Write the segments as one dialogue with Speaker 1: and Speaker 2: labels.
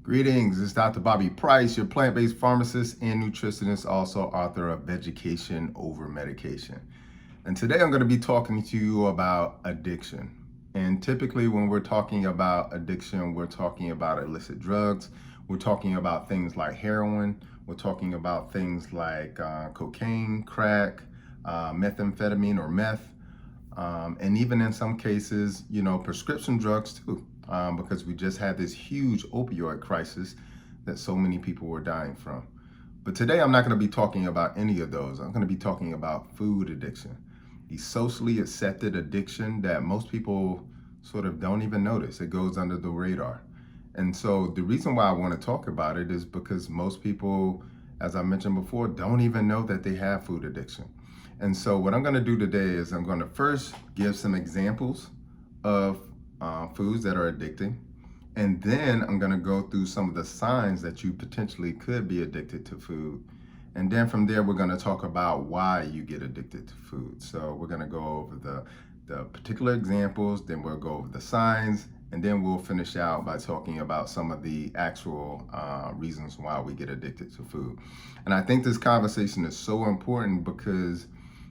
Speaker 1: Greetings, it's Dr. Bobby Price, your plant-based pharmacist and nutritionist, also author of Education Over Medication. And today I'm going to be talking to you about addiction. And typically when we're talking about addiction, we're talking about illicit drugs. We're talking about things like heroin. We're talking about things like cocaine, crack, methamphetamine or meth. And even in some cases, prescription drugs too, because we just had this huge opioid crisis that so many people were dying from. But today I'm not going to be talking about any of those. I'm going to be talking about food addiction, the socially accepted addiction that most people sort of don't even notice. It goes under the radar. And so the reason why I want to talk about it is because most people, as I mentioned before, don't even know that they have food addiction. And so what I'm going to do today is I'm going to first give some examples of foods that are addicting. And then I'm going to go through some of the signs that you potentially could be addicted to food. And then from there, we're going to talk about why you get addicted to food. So we're going to go over the particular examples, then we'll go over the signs, and then we'll finish out by talking about some of the actual reasons why we get addicted to food. And I think this conversation is so important because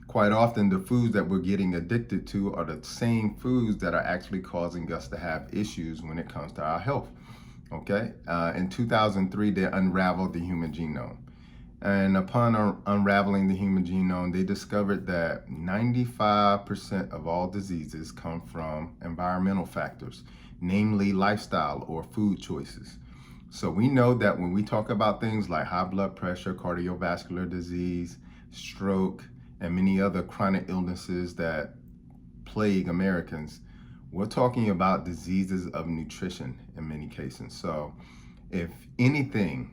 Speaker 1: quite often the foods that we're getting addicted to are the same foods that are actually causing us to have issues when it comes to our health. Okay, in 2003, they unraveled the human genome. And upon unraveling the human genome, they discovered that 95% of all diseases come from environmental factors, namely lifestyle or food choices. So we know that when we talk about things like high blood pressure, cardiovascular disease, stroke, and many other chronic illnesses that plague Americans, we're talking about diseases of nutrition in many cases. So if anything,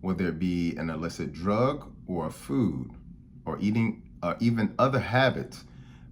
Speaker 1: whether it be an illicit drug or a food or eating or even other habits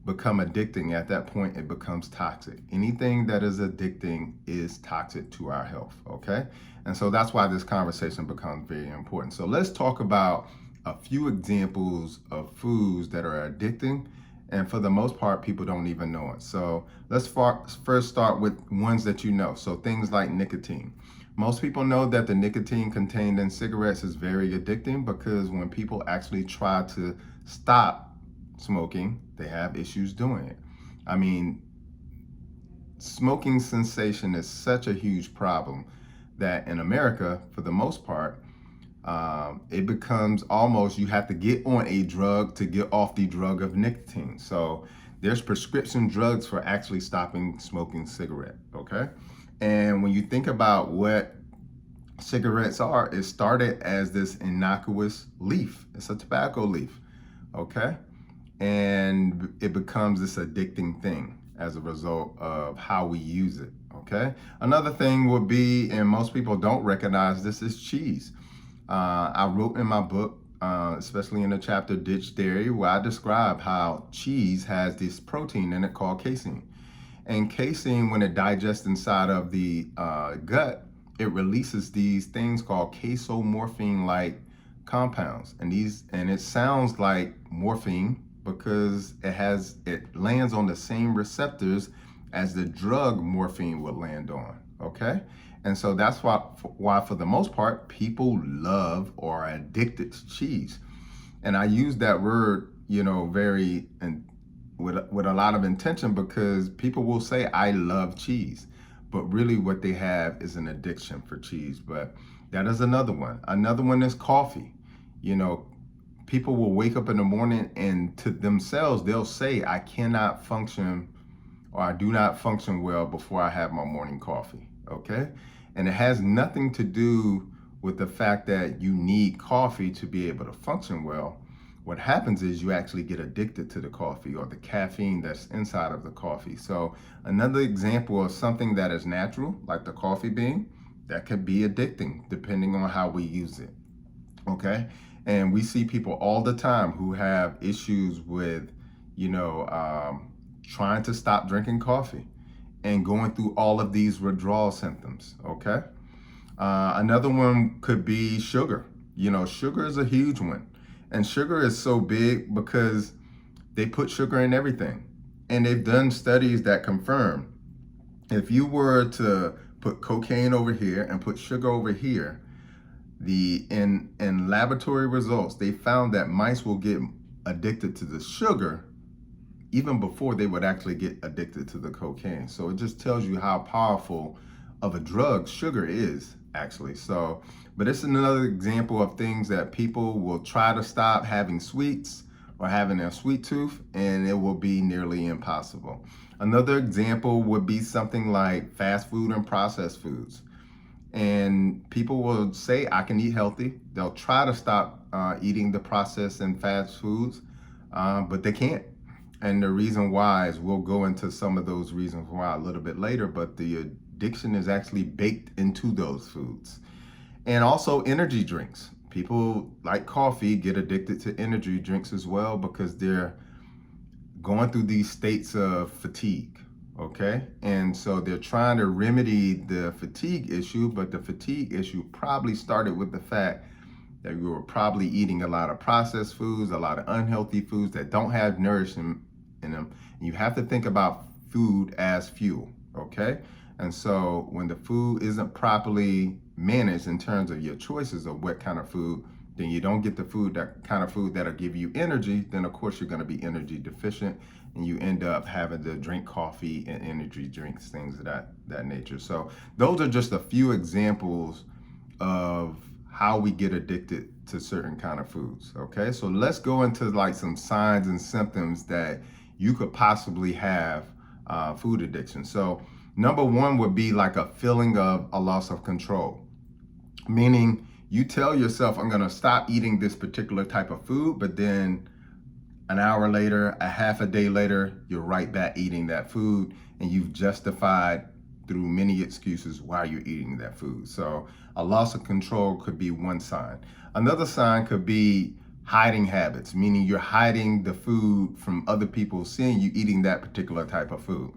Speaker 1: become addicting, at that point it becomes toxic. Anything that is addicting is toxic to our health, okay? And so that's why this conversation becomes very important. So let's talk about a few examples of foods that are addicting, and for the most part, people don't even know it. So let's first start with ones that you know. So things like nicotine. Most people know that the nicotine contained in cigarettes is very addicting because when people actually try to stop smoking, they have issues doing it. I mean, smoking cessation is such a huge problem that in America, for the most part, it becomes almost you have to get on a drug to get off the drug of nicotine. So there's prescription drugs for actually stopping smoking cigarette, okay? And when you think about what cigarettes are, it started as this innocuous leaf. It's a tobacco leaf, okay? And it becomes this addicting thing as a result of how we use it, okay? Another thing would be, and most people don't recognize this, is cheese. I wrote in my book, especially in the chapter Ditch Dairy, where I describe how cheese has this protein in it called casein. And casein, when it digests inside of the gut, it releases these things called casomorphine-like compounds. And it sounds like morphine because it lands on the same receptors as the drug morphine would land on, okay? And so that's why for the most part, people love or are addicted to cheese. And I use that word, very and with a lot of intention because people will say, I love cheese. But really what they have is an addiction for cheese. But that is another one. Another one is coffee. People will wake up in the morning and to themselves, they'll say, I cannot function or I do not function well before I have my morning coffee, okay? And it has nothing to do with the fact that you need coffee to be able to function well. What happens is you actually get addicted to the coffee or the caffeine that's inside of the coffee. So another example of something that is natural, like the coffee bean, that could be addicting depending on how we use it, okay? And we see people all the time who have issues with, trying to stop drinking coffee and going through all of these withdrawal symptoms, okay? Another one could be sugar. Sugar is a huge one. And sugar is so big because they put sugar in everything. And they've done studies that confirm if you were to put cocaine over here and put sugar over here, in laboratory results, they found that mice will get addicted to the sugar even before they would actually get addicted to the cocaine. So it just tells you how powerful of a drug sugar is, actually. So, but it's another example of things that people will try to stop having sweets or having a sweet tooth, and it will be nearly impossible. Another example would be something like fast food and processed foods. And people will say, I can eat healthy. They'll try to stop eating the processed and fast foods, but they can't. And the reason why is, we'll go into some of those reasons why a little bit later, but the addiction is actually baked into those foods. And also energy drinks. People like coffee get addicted to energy drinks as well because they're going through these states of fatigue, okay? And so they're trying to remedy the fatigue issue, but the fatigue issue probably started with the fact that you were probably eating a lot of processed foods, a lot of unhealthy foods that don't have nourishment in them. And you have to think about food as fuel, okay? And so when the food isn't properly managed in terms of your choices of what kind of food, then you don't get the food, that kind of food that'll give you energy, then of course you're gonna be energy deficient and you end up having to drink coffee and energy drinks, things of that nature. So those are just a few examples of how we get addicted to certain kind of foods, okay? So let's go into like some signs and symptoms that you could possibly have food addiction. So number one would be like a feeling of a loss of control, meaning you tell yourself, I'm gonna stop eating this particular type of food, but then an hour later, a half a day later, you're right back eating that food, and you've justified through many excuses why you're eating that food. So a loss of control could be one sign. Another sign could be hiding habits, meaning you're hiding the food from other people seeing you eating that particular type of food.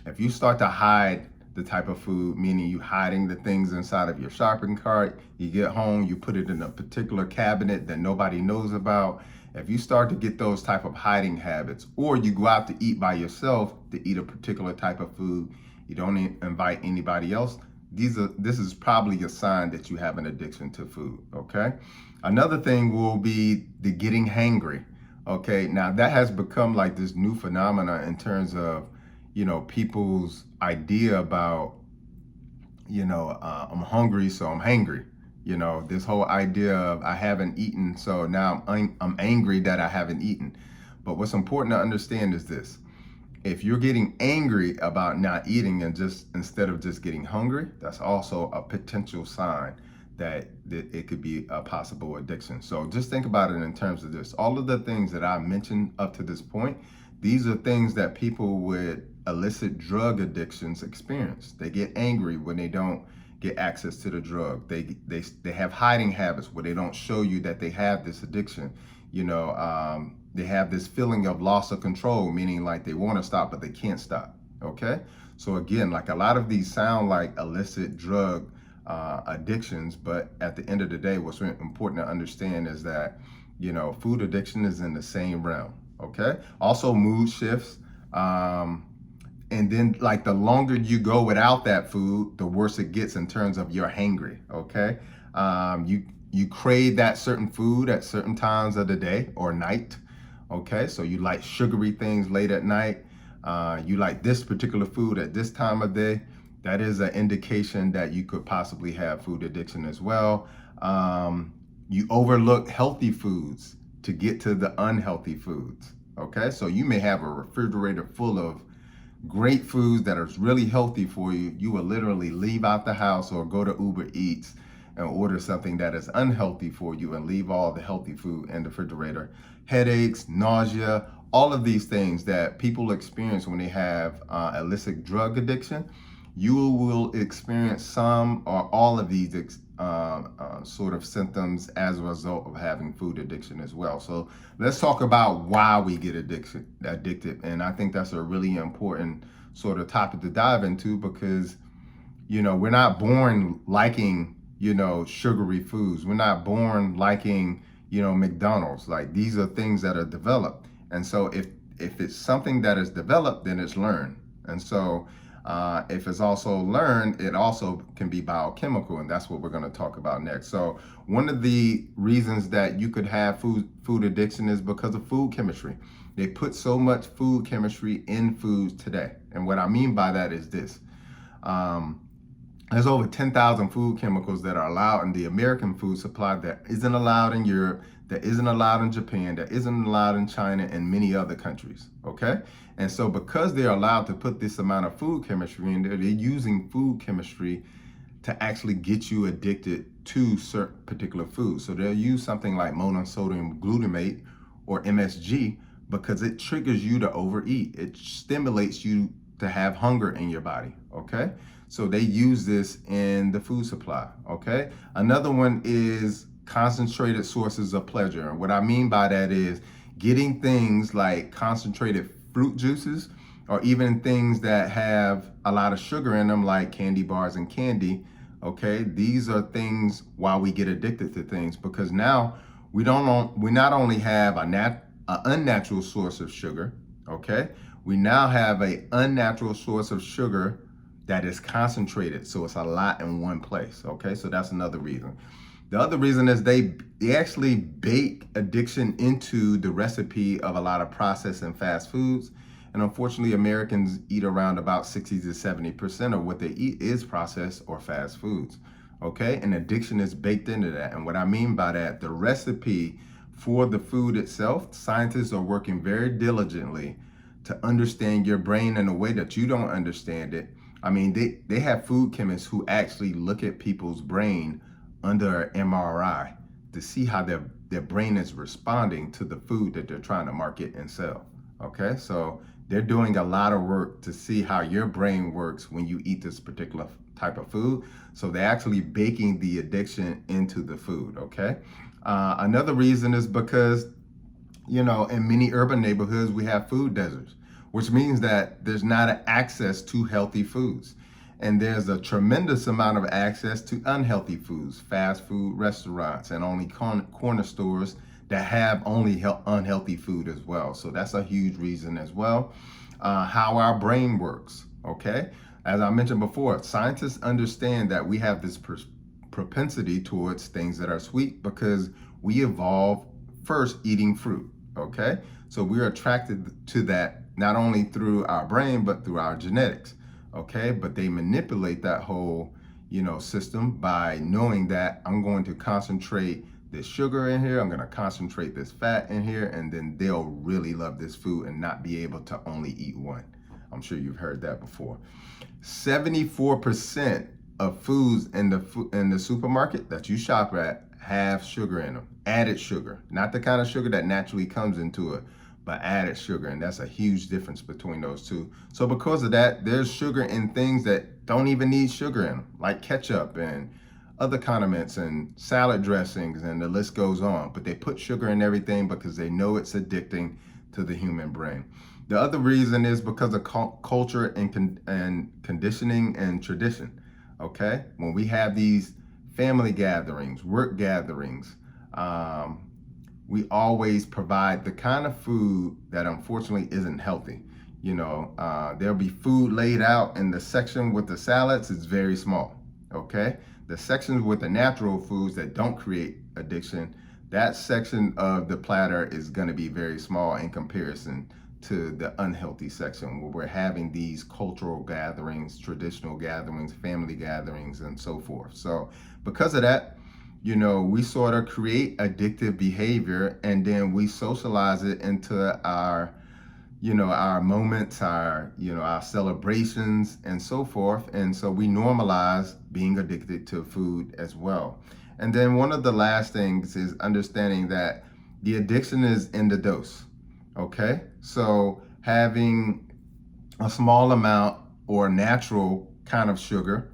Speaker 1: If you start to hide the type of food, meaning you hiding the things inside of your shopping cart, you get home, you put it in a particular cabinet that nobody knows about. If you start to get those type of hiding habits, or you go out to eat by yourself to eat a particular type of food, you don't invite anybody else, this is probably a sign that you have an addiction to food, okay? Another thing will be the getting hangry, okay? Now that has become like this new phenomena in terms of, people's idea about, I'm hungry, so I'm hangry. This whole idea of I haven't eaten, so now I'm angry that I haven't eaten. But what's important to understand is this. If you're getting angry about not eating and just instead of just getting hungry, that's also a potential sign that it could be a possible addiction. So just think about it in terms of this. All of the things that I mentioned up to this point, these are things that people with illicit drug addictions experience. They get angry when they don't get access to the drug. They have hiding habits where they don't show you that they have this addiction. They have this feeling of loss of control, meaning like they want to stop, but they can't stop, okay? So again, like a lot of these sound like illicit drug addictions, but at the end of the day, what's really important to understand is that, food addiction is in the same realm, okay? Also mood shifts, and then like the longer you go without that food, the worse it gets in terms of you're hangry, okay? You crave that certain food at certain times of the day or night. Okay, so you like sugary things late at night. You like this particular food at this time of day. That is an indication that you could possibly have food addiction as well. You overlook healthy foods to get to the unhealthy foods. Okay, so you may have a refrigerator full of great foods that are really healthy for you. You will literally leave out the house or go to Uber Eats and order something that is unhealthy for you and leave all the healthy food in the refrigerator. Headaches, nausea, all of these things that people experience when they have illicit drug addiction, you will experience some or all of these sort of symptoms as a result of having food addiction as well. So let's talk about why we get addicted. And I think that's a really important sort of topic to dive into because, we're not born liking sugary foods. We're not born liking, McDonald's. Like these are things that are developed. And so if it's something that is developed, then it's learned. And so If it's also learned, it also can be biochemical, and that's what we're going to talk about next. So one of the reasons that you could have food addiction is because of food chemistry. They put so much food chemistry in foods today. And what I mean by that is this. There's over 10,000 food chemicals that are allowed in the American food supply that isn't allowed in Europe, that isn't allowed in Japan, that isn't allowed in China and many other countries, okay? And so because they're allowed to put this amount of food chemistry in there, they're using food chemistry to actually get you addicted to certain particular foods. So they'll use something like monosodium glutamate or MSG because it triggers you to overeat. It stimulates you to have hunger in your body, okay? So they use this in the food supply, okay? Another one is concentrated sources of pleasure. And what I mean by that is getting things like concentrated fruit juices or even things that have a lot of sugar in them like candy bars and candy, okay? These are things why we get addicted to things because now we not only have an unnatural source of sugar, okay? We now have an unnatural source of sugar that is concentrated, so it's a lot in one place, okay? So that's another reason. The other reason is they actually bake addiction into the recipe of a lot of processed and fast foods. And unfortunately, Americans eat around about 60 to 70% of what they eat is processed or fast foods, okay? And addiction is baked into that. And what I mean by that, the recipe for the food itself, scientists are working very diligently to understand your brain in a way that you don't understand it. I mean, they have food chemists who actually look at people's brain under an MRI to see how their brain is responding to the food that they're trying to market and sell, okay? So they're doing a lot of work to see how your brain works when you eat this particular type of food. So they're actually baking the addiction into the food, okay? Another reason is because, you know, in many urban neighborhoods, we have food deserts, which means that there's not access to healthy foods. And there's a tremendous amount of access to unhealthy foods, fast food restaurants, and only corner stores that have only unhealthy food as well. So that's a huge reason as well. How our brain works, okay? As I mentioned before, scientists understand that we have this propensity towards things that are sweet because we evolved first eating fruit, okay? So we're attracted to that not only through our brain, but through our genetics, okay? But they manipulate that whole, you know, system by knowing that I'm going to concentrate this sugar in here, I'm gonna concentrate this fat in here, and then they'll really love this food and not be able to only eat one. I'm sure you've heard that before. 74% of foods in the supermarket that you shop at have sugar in them, added sugar, not the kind of sugar that naturally comes into it, but added sugar, and that's a huge difference between those two. So because of that, there's sugar in things that don't even need sugar in them, like ketchup and other condiments and salad dressings, and the list goes on. But they put sugar in everything because they know it's addicting to the human brain. The other reason is because of culture and conditioning and tradition, okay? When we have these family gatherings, work gatherings, we always provide the kind of food that unfortunately isn't healthy. You know, there'll be food laid out in the section with the salads, it's very small, okay? The sections with the natural foods that don't create addiction, that section of the platter is gonna be very small in comparison to the unhealthy section where we're having these cultural gatherings, traditional gatherings, family gatherings, and so forth. So because of that, you know, we sort of create addictive behavior and then we socialize it into our, you know, our moments, our, you know, our celebrations and so forth. And so we normalize being addicted to food as well. And then one of the last things is understanding that the addiction is in the dose, okay? So having a small amount or natural kind of sugar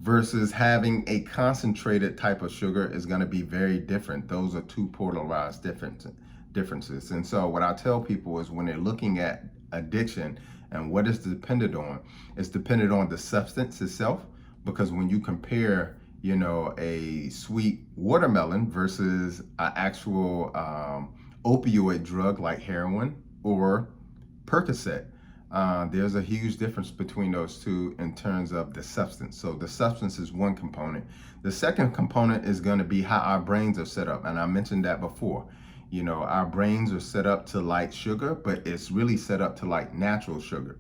Speaker 1: versus having a concentrated type of sugar is going to be very different. Those are two polarized differences. And so what I tell people is when they're looking at addiction and what it's dependent on, it's dependent on the substance itself, because when you compare, you know, a sweet watermelon versus an actual opioid drug like heroin or Percocet, there's a huge difference between those two in terms of the substance. So the substance is one component. The second component is going to be how our brains are set up. And I mentioned that before. You know, our brains are set up to like sugar, but it's really set up to like natural sugar.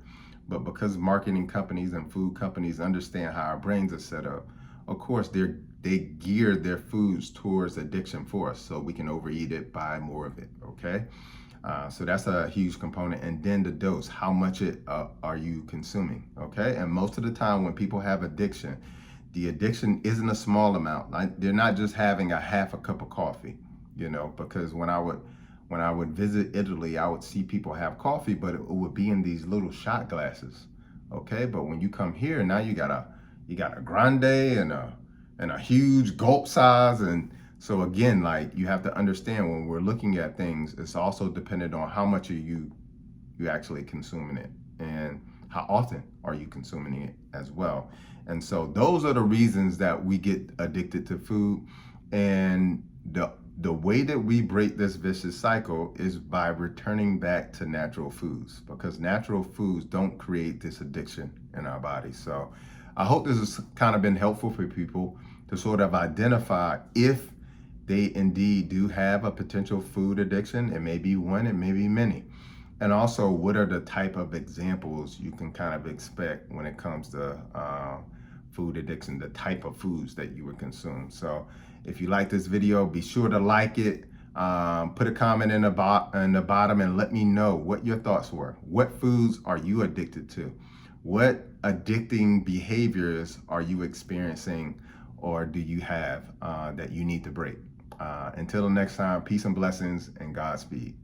Speaker 1: But because marketing companies and food companies understand how our brains are set up, of course, they gear their foods towards addiction for us so we can overeat it, buy more of it, okay? So that's a huge component. And then the dose, how much are you consuming, okay? And most of the time when people have addiction, the addiction isn't a small amount. Like, they're not just having a half a cup of coffee, you know, because when I would visit Italy, I would see people have coffee, but it would be in these little shot glasses, okay? But when you come here, now you got a grande and a huge gulp size. And so again, like, you have to understand, when we're looking at things, it's also dependent on how much are you actually consuming it, and how often are you consuming it as well. And so those are the reasons that we get addicted to food. And the way that we break this vicious cycle is by returning back to natural foods, because natural foods don't create this addiction in our bodies. So I hope this has kind of been helpful for people to sort of identify if they indeed do have a potential food addiction. It may be one, it may be many. And also, what are the type of examples you can kind of expect when it comes to food addiction, the type of foods that you would consume. So if you like this video, be sure to like it. Put a comment in the bottom and let me know what your thoughts were. What foods are you addicted to? What addicting behaviors are you experiencing, or do you have that you need to break? Until the next time, peace and blessings and Godspeed.